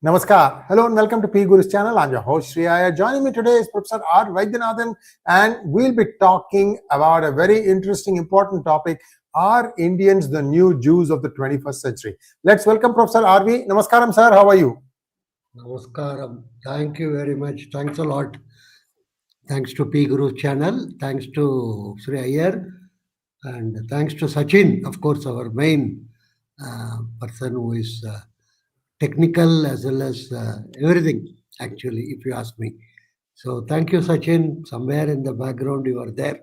Namaskar. Hello and welcome to PGurus channel. I'm your host Sri Iyer. Joining me today is Professor R. Vaidyanathan, and we'll be talking about a very interesting, important topic. Are Indians the new Jews of the 21st century? Let's welcome Professor RV. Namaskaram, sir. How are you? Namaskaram. Thank you very much. Thanks a lot. Thanks to PGurus channel. Thanks to Sri Iyer. And thanks to Sachin, of course, our main person who is technical as well as everything, actually, if you ask me. So thank you, Sachin. Somewhere in the background, you are there.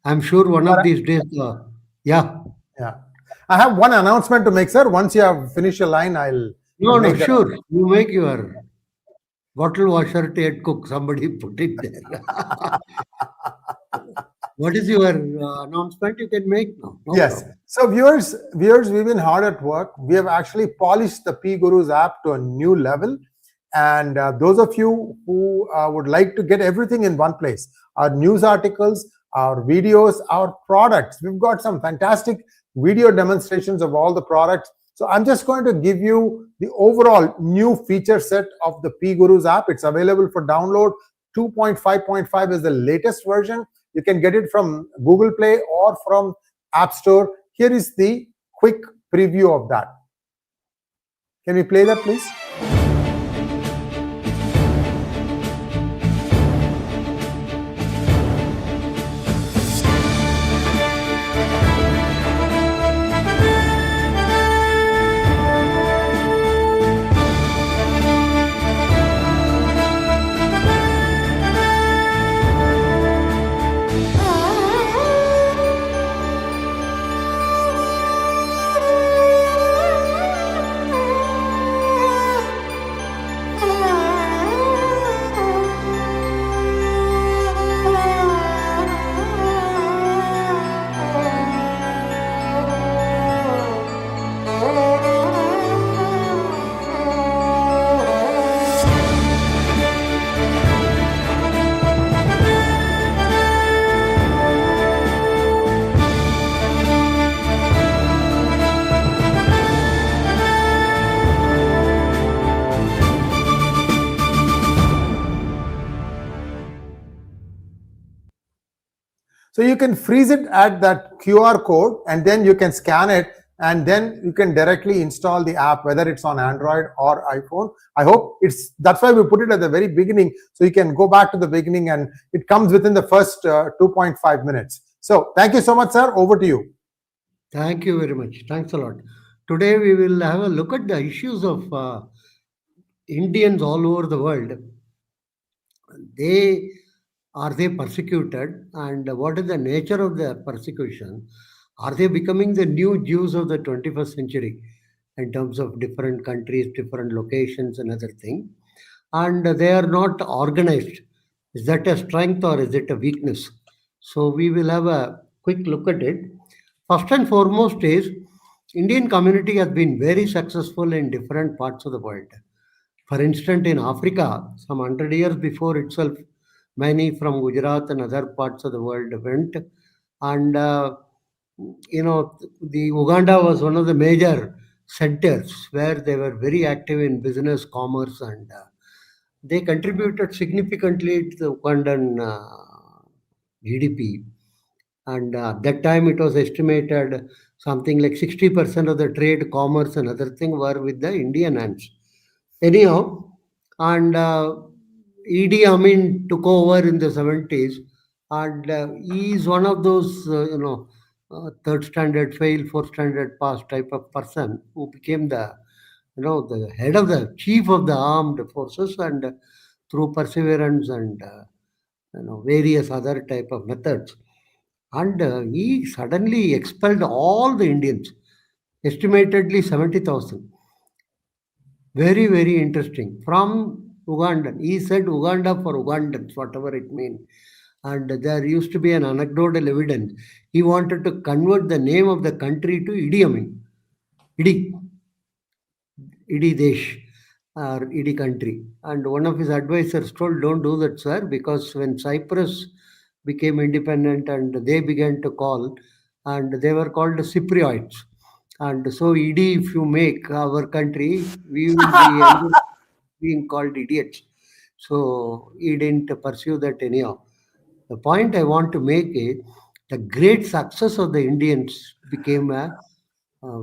I'm sure one of these days, yeah. Yeah. I have one announcement to make, sir. Once you have finished your line, I'll No, make that. sure. You make your bottle washer, Ted Cook. Somebody put it there. What is your announcement you can make now? No Yes. problem. So viewers, we've been hard at work. We have actually polished the PGurus app to a new level. And those of you who would like to get everything in one place, our news articles, our videos, our products, we've got some fantastic video demonstrations of all the products. So I'm just going to give you the overall new feature set of the PGurus app. It's available for download. 2.5.5 is the latest version. You can get it from Google Play or from App Store. Here is the quick preview of that. Can we play that, please? So you can freeze it at that QR code and then you can scan it and then you can directly install the app, whether it's on Android or iPhone. I hope that's why we put it at the very beginning, so you can go back to the beginning and it comes within the first 2.5 minutes. So thank you so much, sir. Over to you. Thank you very much. Thanks a lot. Today we will have a look at the issues of Indians all over the world. Are they persecuted, and what is the nature of the persecution? Are they becoming the new Jews of the 21st century in terms of different countries, different locations, and other thing? And they are not organized. Is that a strength or is it a weakness? So we will have a quick look at it. First and foremost is Indian community has been very successful in different parts of the world. For instance, in Africa, some 100 years before itself, many from Gujarat and other parts of the world went. And, the Uganda was one of the major centers where they were very active in business, commerce, and they contributed significantly to the Ugandan GDP. And at that time, it was estimated something like 60% of the trade, commerce, and other thing were with the Indian hands. Anyhow, and Idi Amin took over in the 70s, and he is one of those, third standard fail, fourth standard pass type of person who became the head of the chief of the armed forces, and through perseverance and various other type of methods, and he suddenly expelled all the Indians, estimatedly 70,000. Very, very interesting. From Ugandan. He said Uganda for Ugandans, whatever it means. And there used to be an anecdotal evidence. He wanted to convert the name of the country to Idi Amin. Idi Desh, or Idi country. And one of his advisors told, don't do that, sir, because when Cyprus became independent and they began to call, and they were called Cypriots. And so, ED, if you make our country, we will be ended being called idiots. So, he didn't pursue that anyhow. The point I want to make is the great success of the Indians became a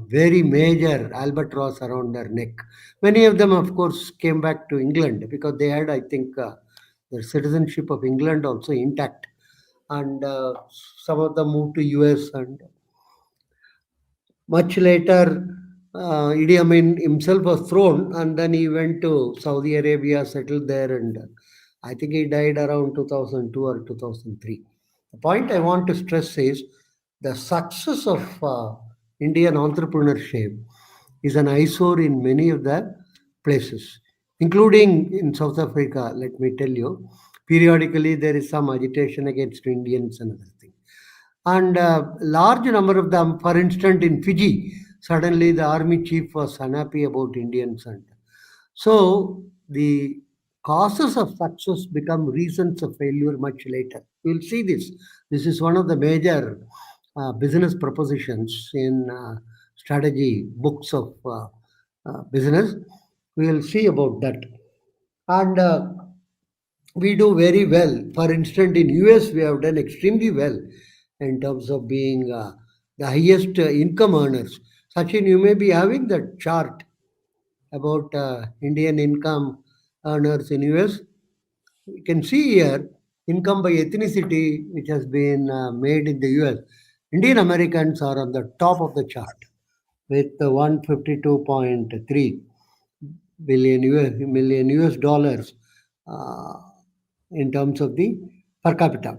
very major albatross around their neck. Many of them, of course, came back to England because they had, I think, their citizenship of England also intact. And some of them moved to US, and much later, Idi Amin himself was thrown, and then he went to Saudi Arabia, settled there, and I think he died around 2002 or 2003. The point I want to stress is the success of Indian entrepreneurship is an eyesore in many of the places, including in South Africa. Let me tell you, periodically there is some agitation against Indians and other things. And large number of them, for instance, in Fiji, suddenly the army chief was unhappy about Indians, and so the causes of success become reasons of failure much later. We'll see this. This is one of the major business propositions in strategy books of business. We'll see about that. And we do very well. For instance, in US, we have done extremely well in terms of being the highest income earners. Sachin, you may be having that chart about Indian income earners in US. You can see here income by ethnicity, which has been made in the US. Indian Americans are on the top of the chart with 152.3 million US dollars uh, in terms of the per capita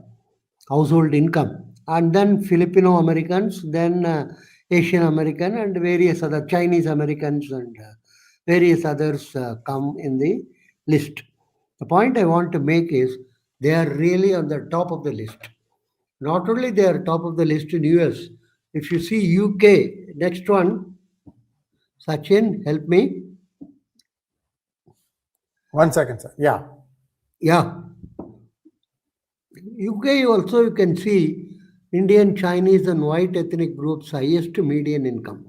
household income. And then Filipino Americans, then Asian American, and various other Chinese Americans, and various others come in the list. The point I want to make is they are really on the top of the list. Not only they are top of the list in US. If you see UK, next one, Sachin, help me. 1 second, sir. Yeah. Yeah, UK also you can see Indian, Chinese, and white ethnic groups highest median income.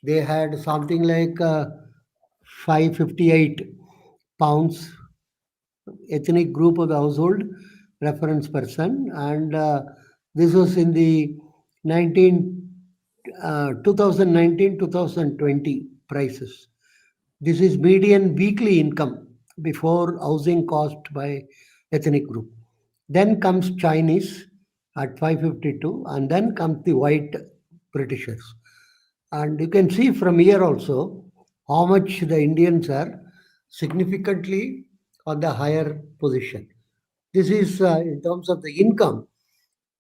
They had something like 558 pounds ethnic group of the household reference person, and this was in the 19 2019-2020 prices. This is median weekly income before housing cost by ethnic group. Then comes Chinese at 552, and then comes the white Britishers. And you can see from here also how much the Indians are significantly on the higher position. This is in terms of the income.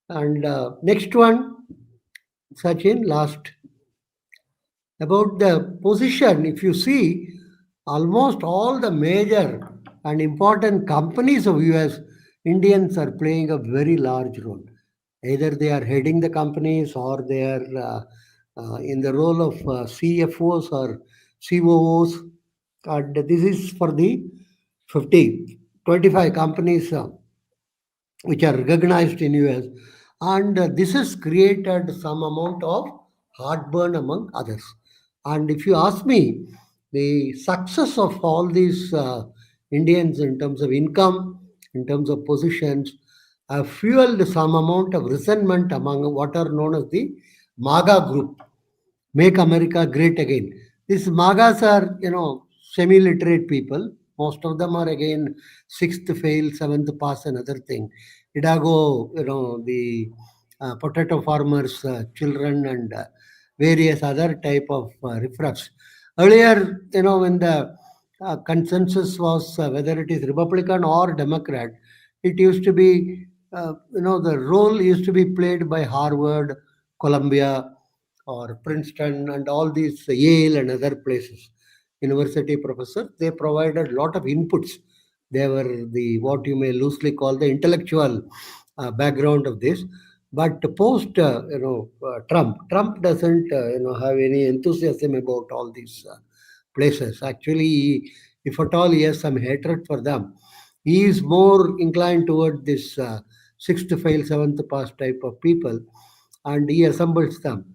And next one, Sachin, last about the position. If you see, almost all the major and important companies of US, Indians are playing a very large role. Either they are heading the companies, or they are in the role of CFOs or COOs. And this is for the 50, 25 companies which are recognized in US, and this has created some amount of heartburn among others. And if you ask me, the success of all these Indians in terms of income, in terms of positions, have fueled some amount of resentment among what are known as the MAGA group. Make America Great Again. These MAGAs are, semi-literate people. Most of them are again sixth fail, seventh pass, and other thing. Idago, the potato farmers, children, and various other type of riffraffs. Earlier, when the consensus was whether it is Republican or Democrat, it used to be, the role used to be played by Harvard, Columbia, or Princeton, and all these Yale and other places, university professors. They provided a lot of inputs. They were the what you may loosely call the intellectual background of this. But post, Trump doesn't have any enthusiasm about all these places. Actually, if at all he has some hatred for them, he is more inclined toward this sixth fail, seventh pass type of people, and he assembles them.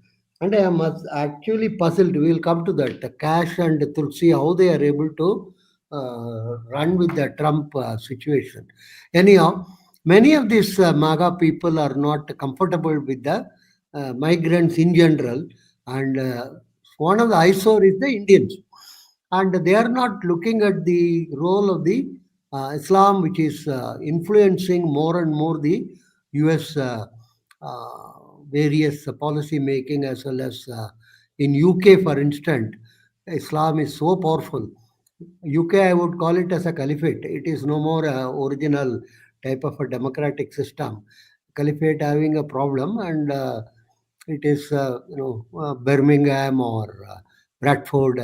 And I am actually puzzled. We will come to that. The Cash and Tulsi, how they are able to run with the Trump situation. Anyhow, many of these MAGA people are not comfortable with the migrants in general, and one of the eyesore is the Indians, and they are not looking at the role of the Islam, which is influencing more and more the U.S. Uh, various policy making, as well as in UK, for instance, Islam is so powerful. UK, I would call it as a caliphate. It is no more a original type of a democratic system. Caliphate having a problem, and it is Birmingham or Bradford.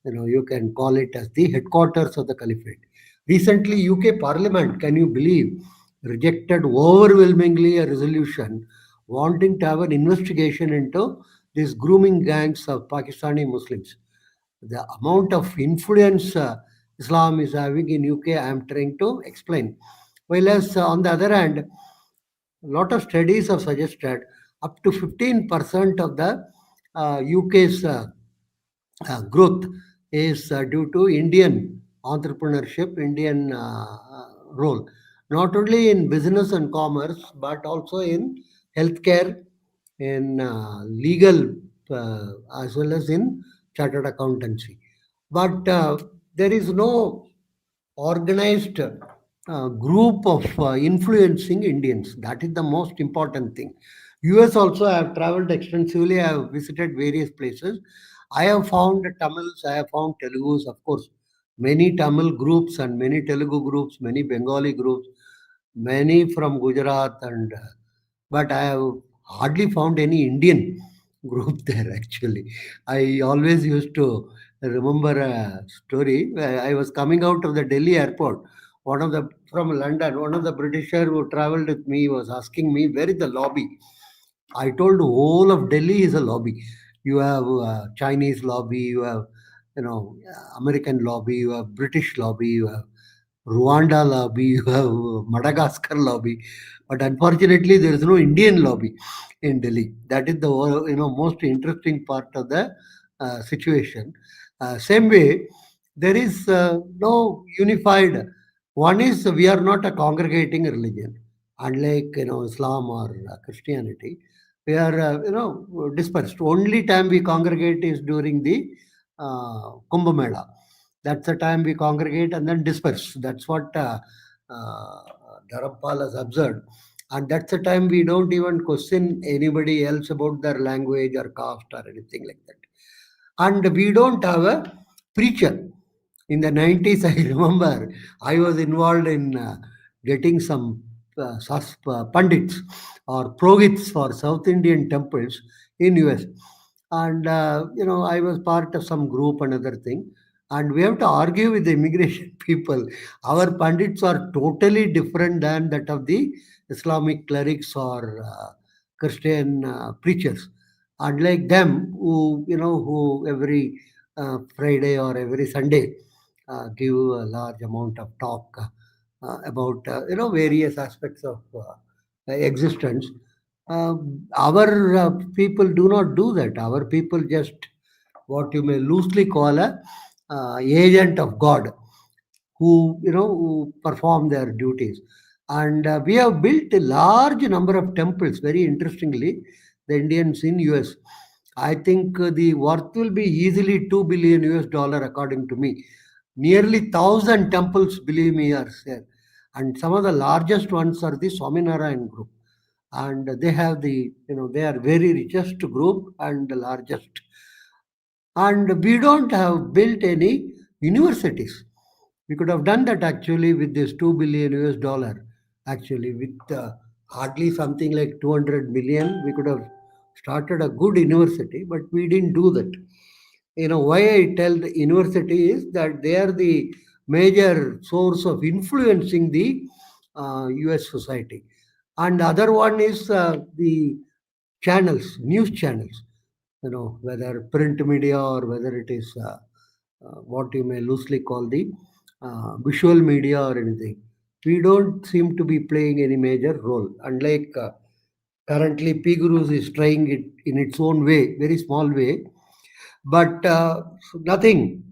You can call it as the headquarters of the caliphate. Recently, UK Parliament, can you believe, rejected overwhelmingly a resolution wanting to have an investigation into these grooming gangs of Pakistani Muslims. The amount of influence Islam is having in UK, I am trying to explain. Whereas on the other hand, a lot of studies have suggested up to 15% of the UK's growth is due to Indian entrepreneurship, Indian role, not only in business and commerce, but also in healthcare, in legal, uh, as well as in chartered accountancy. But there is no organized group of influencing Indians. That is the most important thing. US also, I have traveled extensively. I have visited various places. I have found Tamils, I have found Telugus, of course, many Tamil groups and many Telugu groups, many Bengali groups, many from Gujarat, and but I have hardly found any Indian group there actually. I always used to remember a story. I was coming out of the Delhi airport. One of the from London, one of the Britisher who traveled with me was asking me, "Where is the lobby?" I told whole of Delhi is a lobby. You have Chinese lobby, you have American lobby, you have British lobby, you have Rwanda lobby, you have Madagascar lobby, but unfortunately there is no Indian lobby in Delhi. That is the most interesting part of the situation. Same way, there is no unified. One is we are not a congregating religion, unlike Islam or Christianity. We are dispersed. Only time we congregate is during the Kumbh Mela. That's the time we congregate and then disperse. That's what uh, Dharampal has observed. And that's the time we don't even question anybody else about their language or caste or anything like that. And we don't have a preacher. In the 90s, I remember I was involved in getting some pandits or prohits for South Indian temples in US. And, I was part of some group and other thing. And we have to argue with the immigration people. Our pandits are totally different than that of the Islamic clerics or Christian preachers. Unlike them, who every Friday or every Sunday give a large amount of talk about various aspects of existence. Our people do not do that. Our people just what you may loosely call a agent of God who perform their duties. And we have built a large number of temples. Very interestingly, the Indians in US, I think the worth will be easily 2 billion US dollar according to me. Nearly 1,000 temples, believe me, are there, and some of the largest ones are the Swaminarayan group, and they have they are very richest group and the largest. And we don't have built any universities. We could have done that actually with this 2 billion US dollar. Actually, with hardly something like 200 million, we could have started a good university, but we didn't do that. Why I tell the university is that they are the major source of influencing the US society. And the other one is the channels, news channels, whether print media or whether it is what you may loosely call the visual media or anything. We don't seem to be playing any major role, unlike Currently, PGurus is trying it in its own way, very small way, but nothing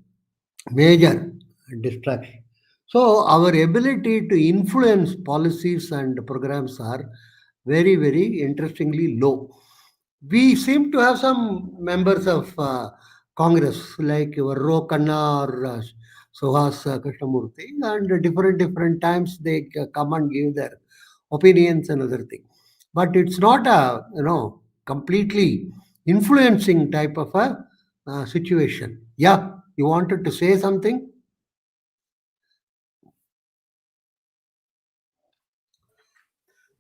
major distraction. So our ability to influence policies and programs are very, very interestingly low. We seem to have some members of Congress like your Ro Khanna or Suhas Krishnamurthy, and different times they come and give their opinions and other thing. But it's not a completely influencing type of a situation. Yeah, you wanted to say something?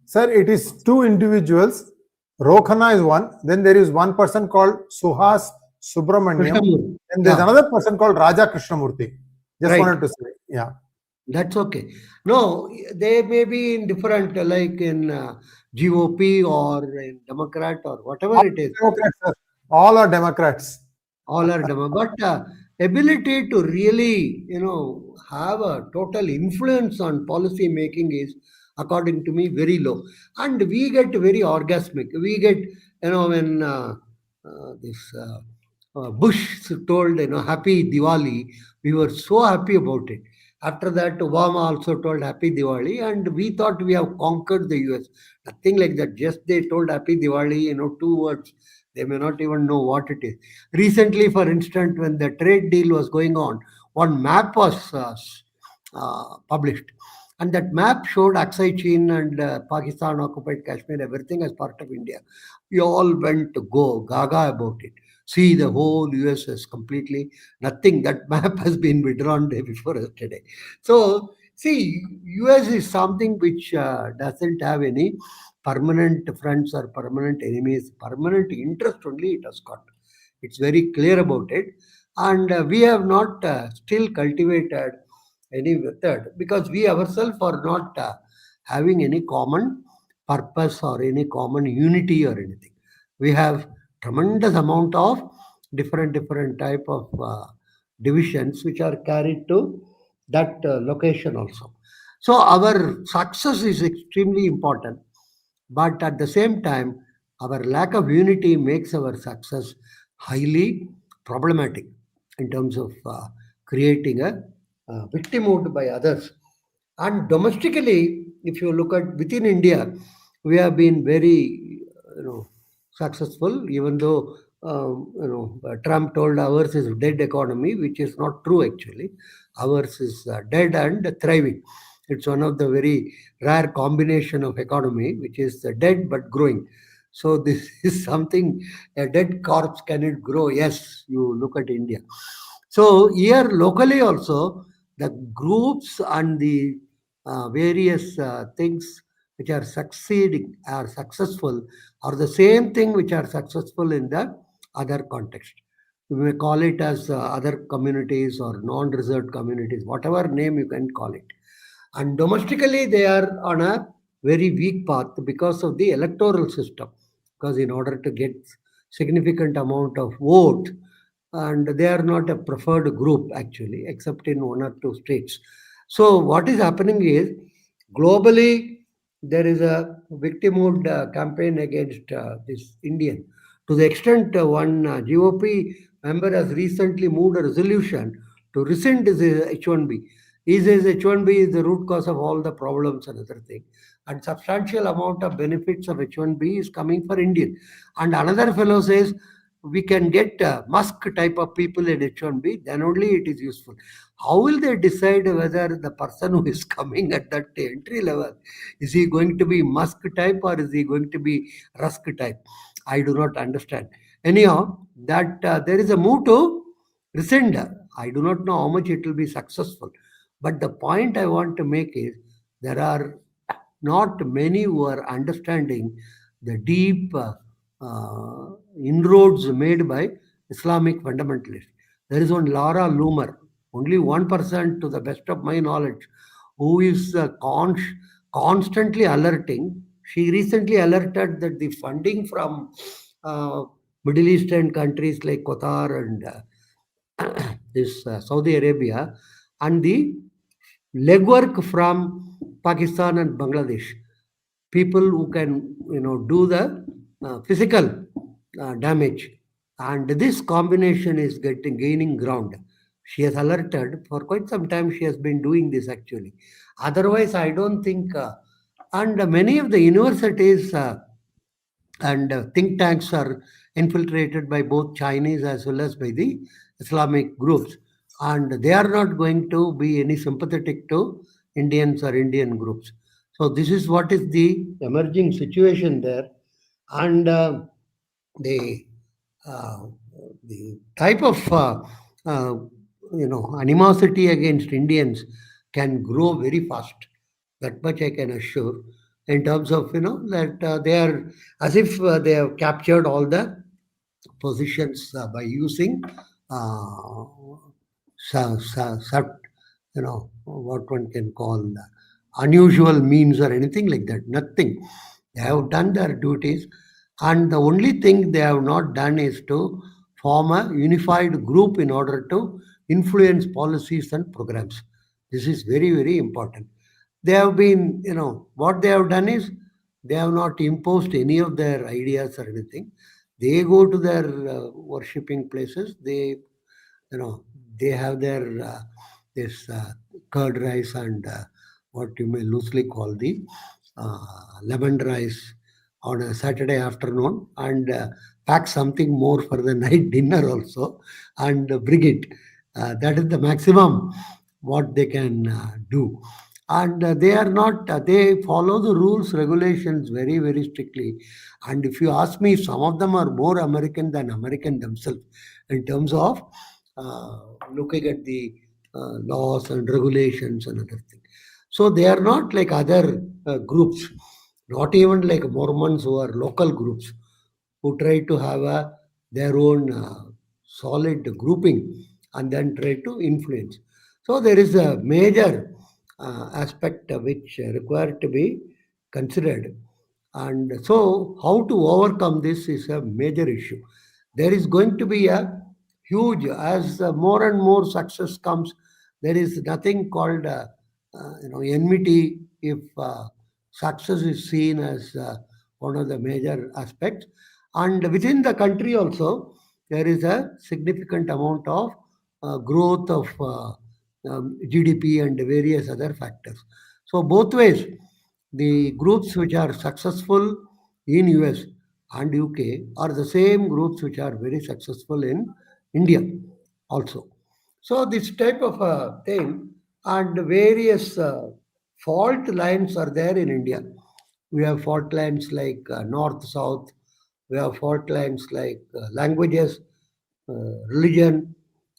Sir, it is two individuals. Rokhana is one. Then there is one person called Suhas Subramaniam. Krishnamurthy. And there's Yeah, another person called Raja Krishnamurthy. Just right. wanted to say, yeah. That's okay. No, they may be in different, like in GOP or in Democrat or All whatever it is. Democrats, sir. All are Democrats. All are Democrat. But ability to really, have a total influence on policy making is, according to me, very low. And we get very orgasmic. We get, when this Bush told, Happy Diwali, we were so happy about it. After that, Obama also told Happy Diwali, and we thought we have conquered the US. Nothing like that. Just they told Happy Diwali, two words. They may not even know what it is. Recently, for instance, when the trade deal was going on, one map was published. And that map showed Aksai Chin and Pakistan occupied Kashmir, everything as part of India. We all went to go gaga about it. See, the whole US is completely nothing. That map has been withdrawn day before yesterday. So, see, US is something which doesn't have any permanent friends or permanent enemies, permanent interest only it has got. It's very clear about it. And we have not still cultivated any method because we ourselves are not having any common purpose or any common unity or anything. We have tremendous amount of different type of divisions which are carried to that location also. So our success is extremely important, but at the same time, our lack of unity makes our success highly problematic in terms of creating a victimhood by others. And domestically, if you look at within India, we have been very, successful. Even though Trump told ours is dead economy, which is not true actually. Ours is dead and thriving. It's one of the very rare combination of economy which is dead but growing. So this is something, a dead corpse can it grow? Yes, you look at India. So here locally also the groups and the various things which are succeeding are successful are the same thing which are successful in the other context. You may call it as other communities or non-reserved communities, whatever name you can call it. And domestically, they are on a very weak path because of the electoral system. Because in order to get significant amount of vote, and they are not a preferred group actually, except in one or two states. So what is happening is globally there is a victimhood campaign against this Indian. To the extent one GOP member has recently moved a resolution to rescind his H1B. He says H1B is the root cause of all the problems and other thing. And substantial amount of benefits of H1B is coming for Indian. And another fellow says we can get Musk type of people in H1B, then only it is useful. How will they decide whether the person who is coming at that entry level is he going to be Musk type or is he going to be Rusk type? I do not understand. Anyhow, that there is a move to rescind. I do not know how much it will be successful. But the point I want to make is there are not many who are understanding the deep inroads made by Islamic fundamentalists. There is one Laura Loomer, only 1% to the best of my knowledge, who is constantly alerting. She recently alerted that the funding from uh, Middle Eastern countries like Qatar and this Saudi Arabia and the legwork from Pakistan and Bangladesh. people who can, do the physical damage. And this combination is gaining ground. She has alerted for quite some time. She has been doing this actually. Otherwise, I don't think. And many of the universities and think tanks are infiltrated by both Chinese as well as by the Islamic groups, and they are not going to be any sympathetic to Indians or Indian groups. So this is what is the emerging situation there, and the uh, the type of uh, animosity against Indians can grow very fast. That much I can assure. In terms of that they are as if they have captured all the positions by using uh, what one can call unusual means or anything like that. Nothing. They have done their duties, and the only thing they have not done is to form a unified group in order to influence policies and programs. This is very, very important. They have been, what they have done is they have not imposed any of their ideas or anything. They go to their worshipping places. You know, they have their this curd rice and what you may loosely call the lemon rice on a Saturday afternoon, and pack something more for the night dinner also, and bring it. That is the maximum what they can do. And they are not, they follow the rules, regulations very, very strictly. And if you ask me, some of them are more American than American themselves in terms of uh, looking at the laws and regulations and other things. So they are not like other groups, not even like Mormons who are local groups who try to have their own solid grouping and then try to influence. So there is a major aspect which required to be considered. And so, how to overcome this is a major issue. There is going to be a huge, as more and more success comes, there is nothing called enmity if success is seen as one of the major aspects. And within the country also, there is a significant amount of growth of GDP and various other factors. So both ways, the groups which are successful in US and UK are the same groups which are very successful in India also. So this type of a thing and various fault lines are there in India. We have fault lines like north south. We have fault lines like languages, religion,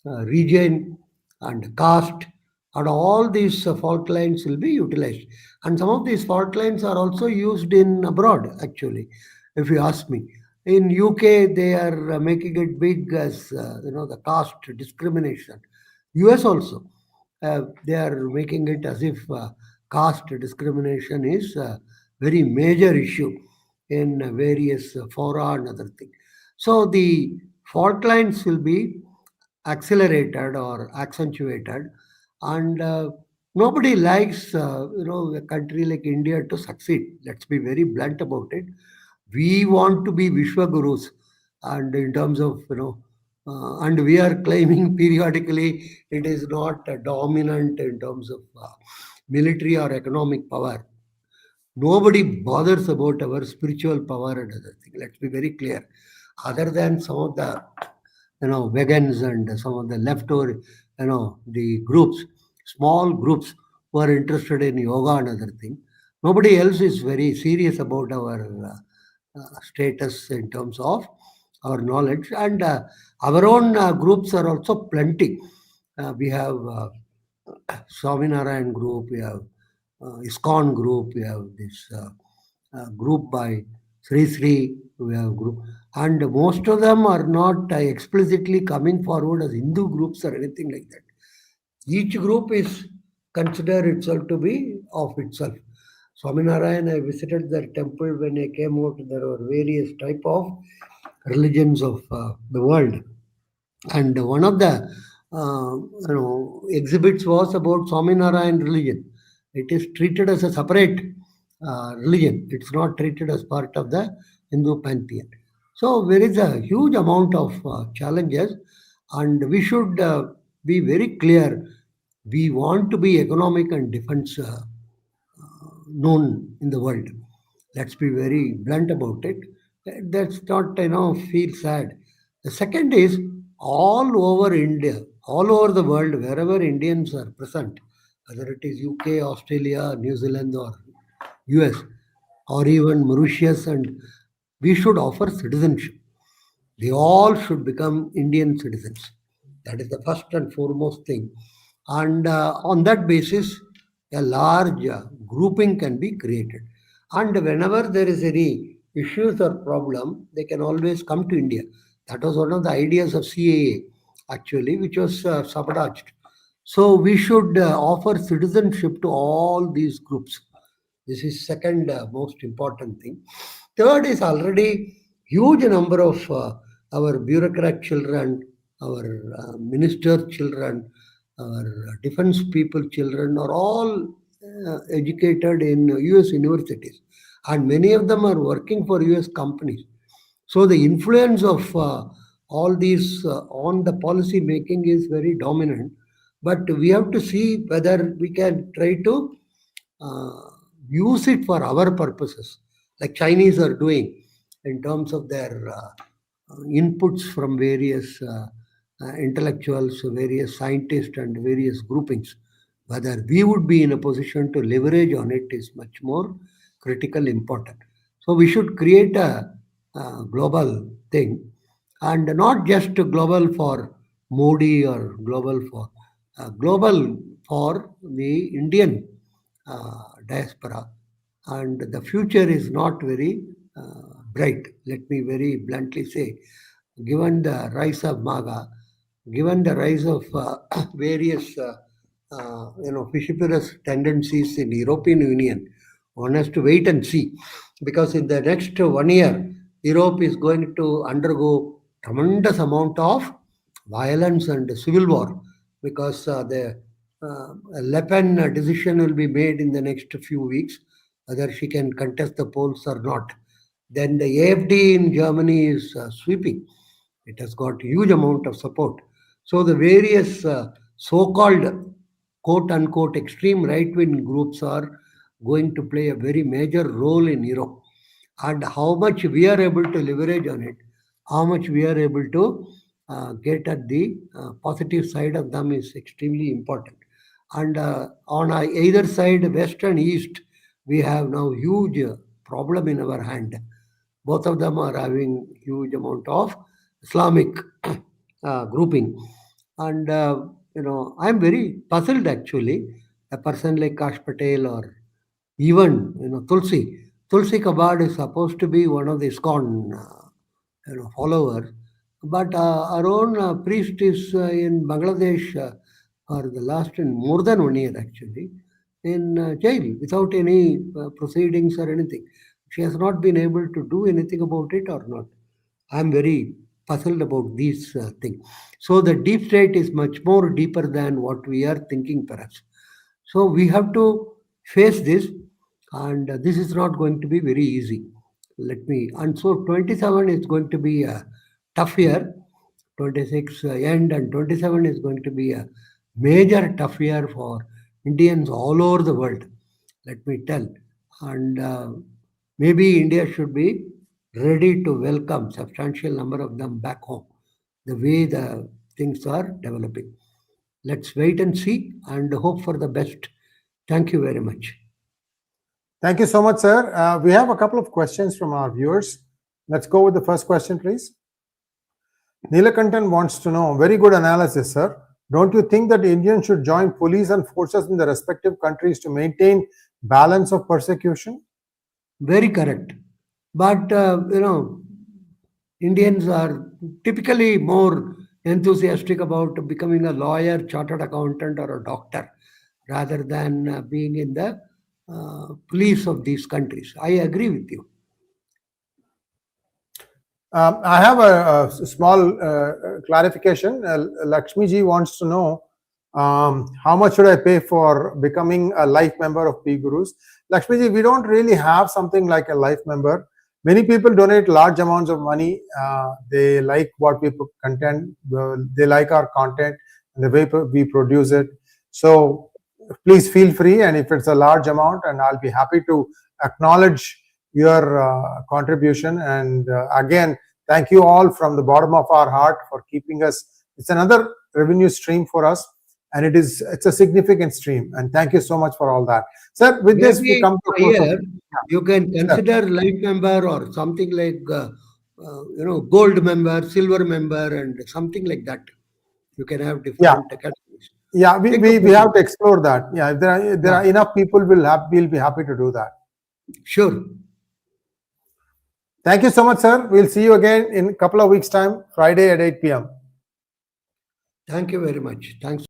region, and caste, and all these fault lines will be utilized. And some of these fault lines are also used in abroad, actually, if you ask me. In UK, they are making it big as the caste discrimination. US also, they are making it as if caste discrimination is a very major issue in various fora and other things. So the fault lines will be accelerated or accentuated, and nobody likes a country like India to succeed. Let's be very blunt about it. We want to be Vishwa Gurus, and in terms of and we are claiming periodically it is not dominant in terms of military or economic power. Nobody bothers about our spiritual power and other things. Let's be very clear. Other than some of the vegans and some of the leftover, the groups, small groups who are interested in yoga and other thing. Nobody else is very serious about our status in terms of our knowledge, and our own groups are also plenty. We have Swaminarayan group, we have ISKCON group, we have this group by Sri Sri, we have group, and most of them are not explicitly coming forward as Hindu groups or anything like that. Each group is considered itself to be of itself. Swaminarayan, I visited their temple when I came out. There were various type of religions of the world, and one of the exhibits was about Swaminarayan religion. It is treated as a separate religion. It's not treated as part of the Hindu pantheon. So there is a huge amount of challenges, and we should be very clear. We want to be economic and defense known in the world. Let's be very blunt about it. That's not, feel sad. The second is all over India, all over the world, wherever Indians are present, whether it is UK, Australia, New Zealand, or US, or even Mauritius, and we should offer citizenship. They all should become Indian citizens. That is the first and foremost thing. And on that basis, a large grouping can be created. And whenever there is any issues or problem, they can always come to India. That was one of the ideas of CAA, actually, which was sabotaged. So we should offer citizenship to all these groups. This is second most important thing. Third is already huge number of our bureaucrat children, our minister children, our defense people children are all educated in US universities, and many of them are working for US companies. So the influence of all these on the policy making is very dominant, but we have to see whether we can try to uh, use it for our purposes, like Chinese are doing in terms of their inputs from various intellectuals, various scientists, and various groupings. Whether we would be in a position to leverage on it is much more critical important. So we should create a global thing, and not just global for Modi or global for the Indian diaspora. And the future is not very bright. Let me very bluntly say, given the rise of MAGA, given the rise of various fishiferous tendencies in the European Union, one has to wait and see, because in the next 1 year, Europe is going to undergo tremendous amount of violence and civil war, because the Le Pen decision will be made in the next few weeks, whether she can contest the polls or not. Then the AfD in Germany is sweeping. It has got huge amount of support. So the various so-called quote unquote extreme right-wing groups are going to play a very major role in Europe. And how much we are able to leverage on it, how much we are able to get at the positive side of them is extremely important. And on either side, west and east, we have now huge problem in our hand. Both of them are having huge amount of Islamic grouping, and I'm very puzzled actually. A person like Kash Patel or even Tulsi Kabad is supposed to be one of the ISKCON followers, but our own priest is in Bangladesh for the last more than 1 year actually, in jail without any proceedings or anything. She has not been able to do anything about it or not. I'm very puzzled about these things. So the deep state is much more deeper than what we are thinking, perhaps. So we have to face this, and this is not going to be very easy. Let me. And so 27 is going to be a tough year. 26 end and 27 is going to be a major tough year for Indians all over the world. Let me tell. And maybe India should be ready to welcome substantial number of them back home. The way the things are developing. Let's wait and see and hope for the best. Thank you very much. Thank you so much, sir. We have a couple of questions from our viewers. Let's go with the first question, please. Neelakantan wants to know, very good analysis, sir. Don't you think that Indians should join police and forces in the respective countries to maintain balance of persecution? Very correct. But, Indians are typically more enthusiastic about becoming a lawyer, chartered accountant, or a doctor rather than being in the police of these countries. I agree with you. I have a small clarification. Lakshmi ji wants to know, How much should I pay for becoming a life member of PGurus? Lakshmiji, we don't really have something like a life member. Many people donate large amounts of money. They like what we content. They like our content and the way we produce it. So please feel free, and if it's a large amount, and I'll be happy to acknowledge your contribution. And again, thank you all from the bottom of our heart for keeping us. It's another revenue stream for us, and it's a significant stream. And thank you so much for all that, sir. With this, we Maybe come to a a close of. year you can Sir. consider life member or something like gold member, silver member, and something like that. You can have Yeah, different categories. yeah. We, Think we, about we it. have to explore that. Yeah, if there Yeah, are enough people, we'll be happy to do that. sure. Thank you so much, sir. We'll see you again in a couple of weeks' time, Friday at 8 p.m. Thank you very much. Thanks